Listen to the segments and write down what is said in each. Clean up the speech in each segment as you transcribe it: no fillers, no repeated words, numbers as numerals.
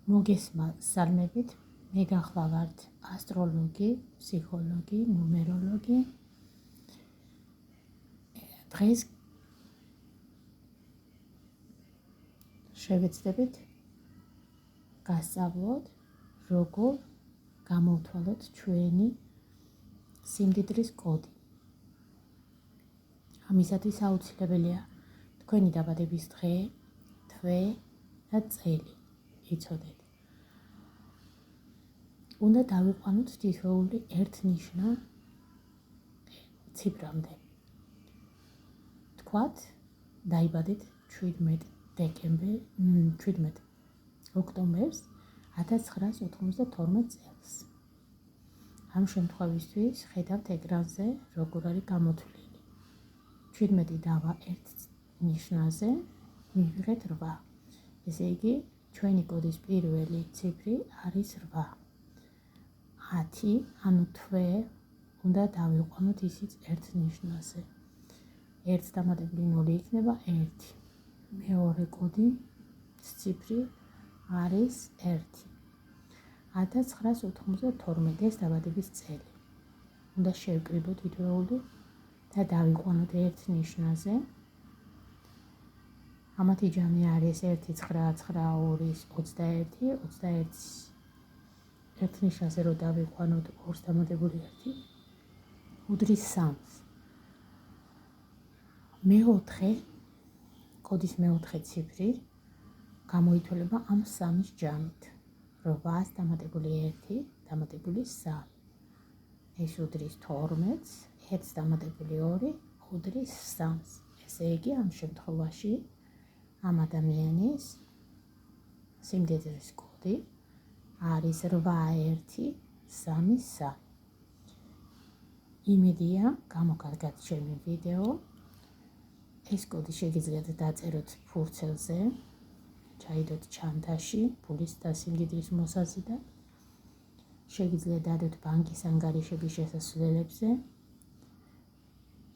მოგესალმებით, მე გახლავართ ასტროლოგი, ფსიქოლოგი, ნუმეროლოგი. დღეს შევეცდებით გასწავლოთ, როგორ გამოვთვალოთ ჩვენი სიმდიდრის კოდი. ამისათვის აუცილებელია თქვენი დაბადების დღე, თვე და წელი იცოდეთ. უნდა დავიყვანოთ თითოეული ერთნიშნა ციფრამდე. თქვათ, დაიბადეთ 17 ოქტომბერს 1992 წელს. ამ შემთხვევისთვის ხედავთ ეკრანზე, როგორ არის გამოთვლილი. 17 დავა ერთ ნიშნაზე, მივიღეთ 8. ესე იგი, ჩვენი კოდის პირველი ციფრი არის 8. 10, ანუ თვე უნდა დავიყვანოთ ისიც ერთ ნიშნაზე. 1 დამატებული 0 იქნება 1. მეორე კოდის ციფრი არის 1. 1992 ეს დაბადების წელი. უნდა შევკრიბოთ თითოეული და დავიყვანოთ ერთ ნიშნაზე. ამათი ჯამი არის 1992-21 ერთ ნიშნაზე რო დავიყვანოთ 2 დამატებული 1 უდრის 3-ს. მეოთხე კოდის მეოთხე ციფრი გამოითვლება ამ 3-ის ჯამით. 8 დამატებული 1 დამატებული 3. ეს უდრის 12-ს, 1 დამატებული 2 უდრის 3-ს. ესე იგი, ამ შემთხვევაში ამ ადამიანის სიმდიდრის კოდი არის 8133. იმედია, გამოგადგათ ჩემი ვიდეო. ეს კოდი შეგიძლიათ დაწეროთ ფურცელზე, ჩაიდოთ ჩანთაში, ფულის და სიმდიდრის მოსაზიდად. შეგიძლიათ დადოთ ბანკის ანგარიშების შესასვლელებზე.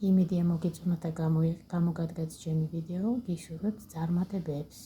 იმედია მოგეწონათ და გამოგადგათ ჩემი ვიდეო. გისურვებთ წარმატებებს.